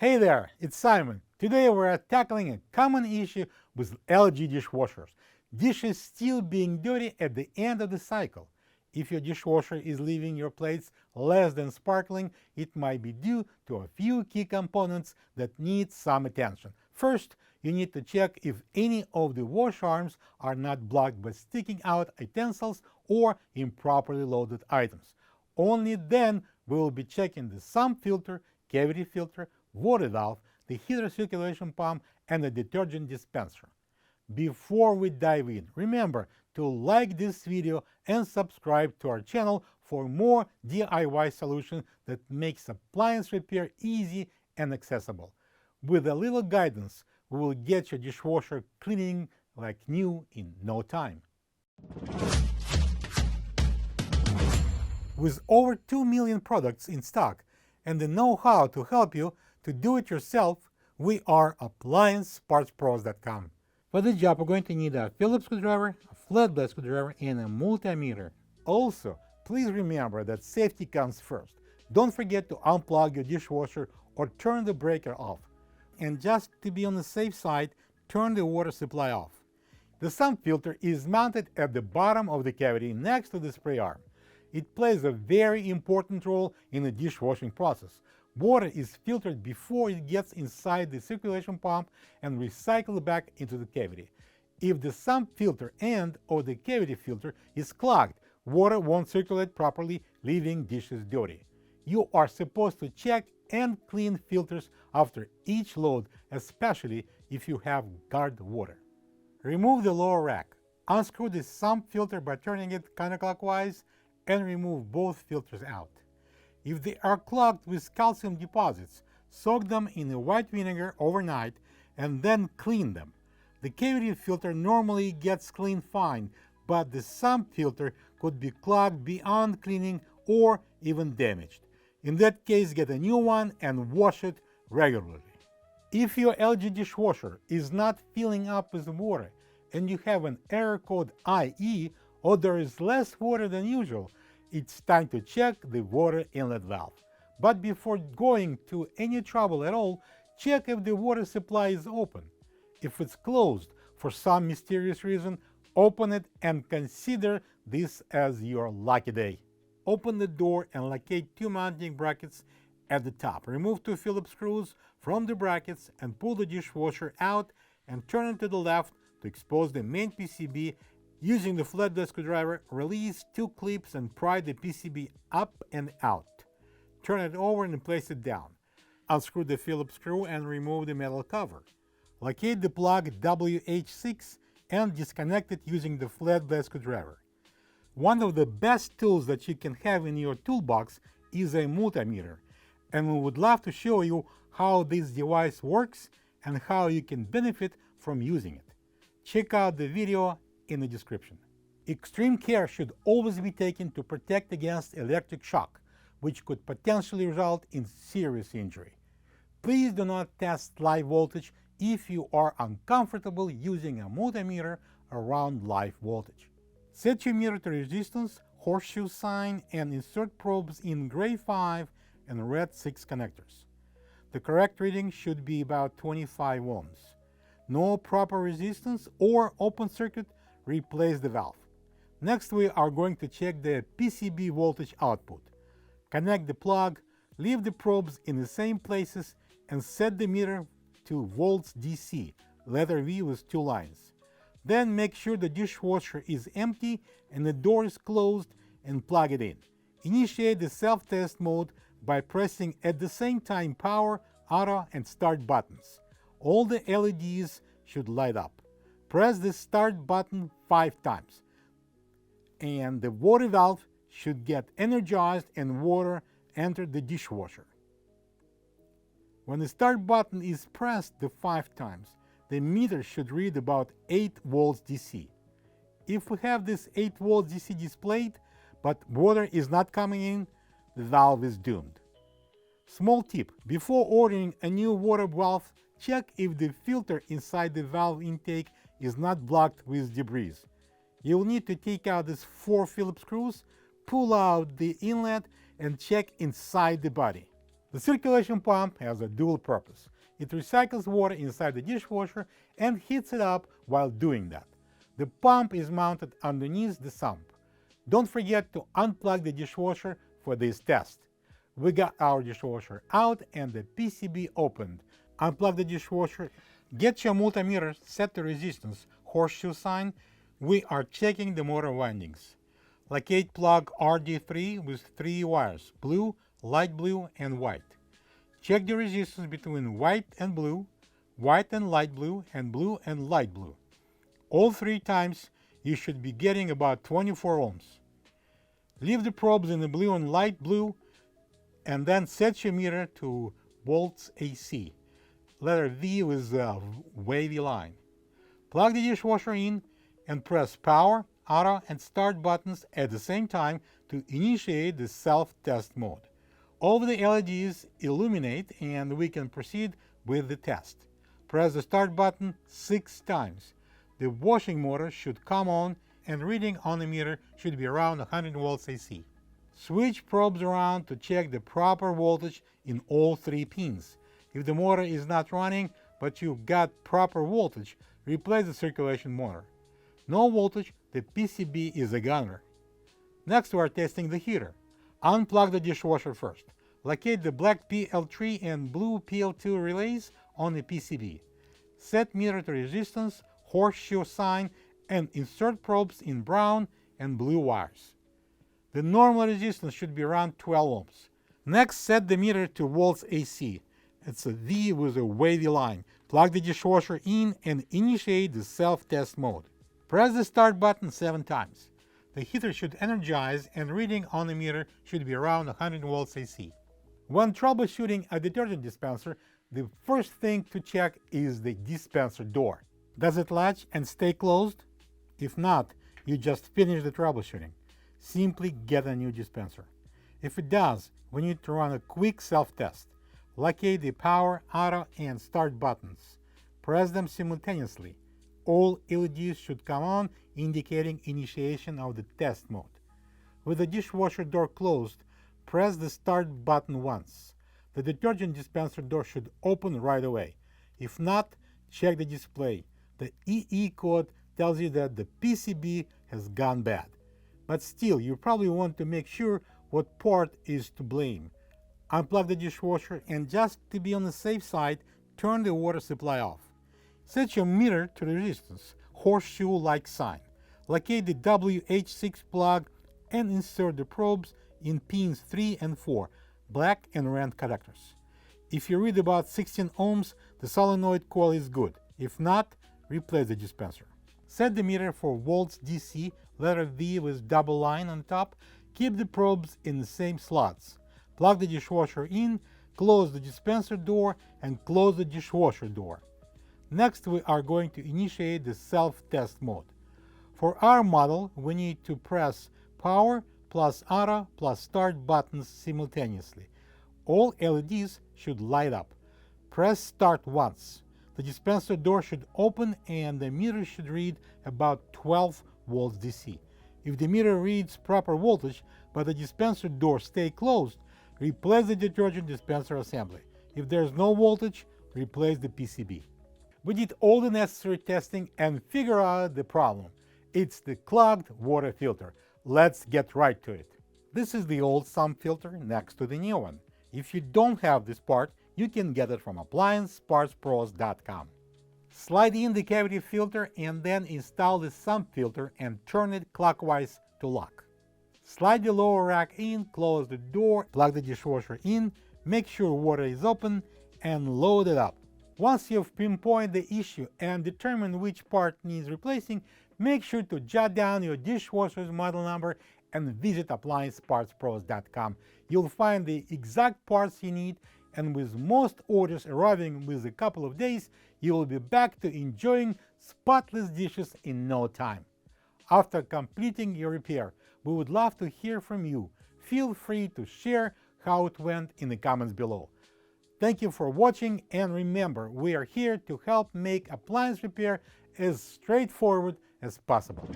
Hey there, it's Simon. Today we're tackling a common issue with LG dishwashers. Dishes still being dirty at the end of the cycle. If your dishwasher is leaving your plates less than sparkling, it might be due to a few key components that need some attention. First, you need to check if any of the wash arms are not blocked by sticking out utensils or improperly loaded items. Only then we will be checking the sump filter, cavity filter, water valve, the heater circulation pump, and the detergent dispenser. Before we dive in, remember to like this video and subscribe to our channel for more DIY solutions that makes appliance repair easy and accessible. With a little guidance, we will get your dishwasher cleaning like new in no time. With over 2 million products in stock and the know-how to help you to do it yourself, we are AppliancePartsPros.com. For this job, we're going to need a Phillips screwdriver, a flat blade screwdriver, and a multimeter. Also, please remember that safety comes first. Don't forget to unplug your dishwasher or turn the breaker off. And just to be on the safe side, turn the water supply off. The sump filter is mounted at the bottom of the cavity next to the spray arm. It plays a very important role in the dishwashing process. Water is filtered before it gets inside the circulation pump and recycled back into the cavity. If the sump filter and or the cavity filter is clogged, water won't circulate properly, leaving dishes dirty. You are supposed to check and clean filters after each load, especially if you have guard water. Remove the lower rack. Unscrew the sump filter by turning it counterclockwise and remove both filters out. If they are clogged with calcium deposits, soak them in a white vinegar overnight and then clean them. The cavity filter normally gets cleaned fine, but the sump filter could be clogged beyond cleaning or even damaged. In that case, get a new one and wash it regularly. If your LG dishwasher is not filling up with water and you have an error code IE or there is less water than usual, it's time to check the water inlet valve. But before going to any trouble at all, check if the water supply is open. If it's closed for some mysterious reason, open it and consider this as your lucky day. Open the door and locate two mounting brackets at the top. Remove two Phillips screws from the brackets and pull the dishwasher out and turn it to the left to expose the main PCB. Using the flat blade screwdriver, release two clips and pry the PCB up and out. Turn it over and place it down. Unscrew the Phillips screw and remove the metal cover. Locate the plug WH6 and disconnect it using the flat blade screwdriver. One of the best tools that you can have in your toolbox is a multimeter, and we would love to show you how this device works and how you can benefit from using it. Check out the video in the description. Extreme care should always be taken to protect against electric shock, which could potentially result in serious injury. Please do not test live voltage if you are uncomfortable using a multimeter around live voltage. Set your meter to resistance, horseshoe sign, and insert probes in gray 5 and red 6 connectors. The correct reading should be about 25 ohms. No proper resistance or open circuit, replace the valve. Next, we are going to check the PCB voltage output. Connect the plug, leave the probes in the same places, and set the meter to volts DC, letter V with two lines. Then make sure the dishwasher is empty and the door is closed and plug it in. Initiate the self-test mode by pressing at the same time power, auto, and start buttons. All the LEDs should light up. Press the start button 5 times, and the water valve should get energized and water enter the dishwasher. When the start button is pressed the 5 times, the meter should read about 8 volts DC. If we have this 8 volts DC displayed, but water is not coming in, the valve is doomed. Small tip: before ordering a new water valve, check if the filter inside the valve intake is not blocked with debris. You'll need to take out these 4 Phillips screws, pull out the inlet, and check inside the body. The circulation pump has a dual purpose. It recycles water inside the dishwasher and heats it up while doing that. The pump is mounted underneath the sump. Don't forget to unplug the dishwasher for this test. We got our dishwasher out and the PCB opened. Unplug the dishwasher. Get your multimeter set to resistance, horseshoe sign. We are checking the motor windings. Locate plug RD3 with 3 wires, blue, light blue, and white. Check the resistance between white and blue, white and light blue, and blue and light blue. All 3 times you should be getting about 24 ohms. Leave the probes in the blue and light blue and then set your meter to volts AC. Letter V with a wavy line. Plug the dishwasher in and press power, auto, and start buttons at the same time to initiate the self-test mode. All of the LEDs illuminate and we can proceed with the test. Press the start button 6 times. The washing motor should come on and reading on the meter should be around 100 volts AC. Switch probes around to check the proper voltage in all 3 pins. If the motor is not running but you've got proper voltage, replace the circulation motor. No voltage, the PCB is a gunner. Next we are testing the heater. Unplug the dishwasher first. Locate the black PL3 and blue PL2 relays on the PCB. Set meter to resistance, horseshoe sign, and insert probes in brown and blue wires. The normal resistance should be around 12 ohms. Next, set the meter to volts AC. It's a V with a wavy line. Plug the dishwasher in and initiate the self-test mode. Press the start button 7 times. The heater should energize and reading on the meter should be around 100 volts AC. When troubleshooting a detergent dispenser, the first thing to check is the dispenser door. Does it latch and stay closed? If not, you just finished the troubleshooting. Simply get a new dispenser. If it does, we need to run a quick self-test. Locate the power, auto, and start buttons. Press them simultaneously. All LEDs should come on, indicating initiation of the test mode. With the dishwasher door closed, press the start button once. The detergent dispenser door should open right away. If not, check the display. The EE code tells you that the PCB has gone bad. But still, you probably want to make sure what part is to blame. Unplug the dishwasher and just to be on the safe side, turn the water supply off. Set your meter to the resistance, horseshoe-like sign. Locate the WH6 plug and insert the probes in pins 3 and 4, black and red connectors. If you read about 16 ohms, the solenoid coil is good. If not, replace the dispenser. Set the meter for volts DC, letter V with double line on top. Keep the probes in the same slots. Plug the dishwasher in, close the dispenser door, and close the dishwasher door. Next, we are going to initiate the self-test mode. For our model, we need to press power plus auto plus start buttons simultaneously. All LEDs should light up. Press start once. The dispenser door should open and the meter should read about 12 volts DC. If the meter reads proper voltage but the dispenser door stays closed, replace the detergent dispenser assembly. If there's no voltage, replace the PCB. We did all the necessary testing and figure out the problem. It's the clogged water filter. Let's get right to it. This is the old Sump filter next to the new one. If you don't have this part, you can get it from appliancepartspros.com. Slide in the cavity filter and then install the Sump filter and turn it clockwise to lock. Slide the lower rack in, close the door, plug the dishwasher in, make sure water is open, and load it up. Once you've pinpointed the issue and determined which part needs replacing, make sure to jot down your dishwasher's model number and visit appliancepartspros.com. You'll find the exact parts you need, and with most orders arriving within a couple of days, you will be back to enjoying spotless dishes in no time. After completing your repair, we would love to hear from you. Feel free to share how it went in the comments below. Thank you for watching, and remember, we are here to help make appliance repair as straightforward as possible.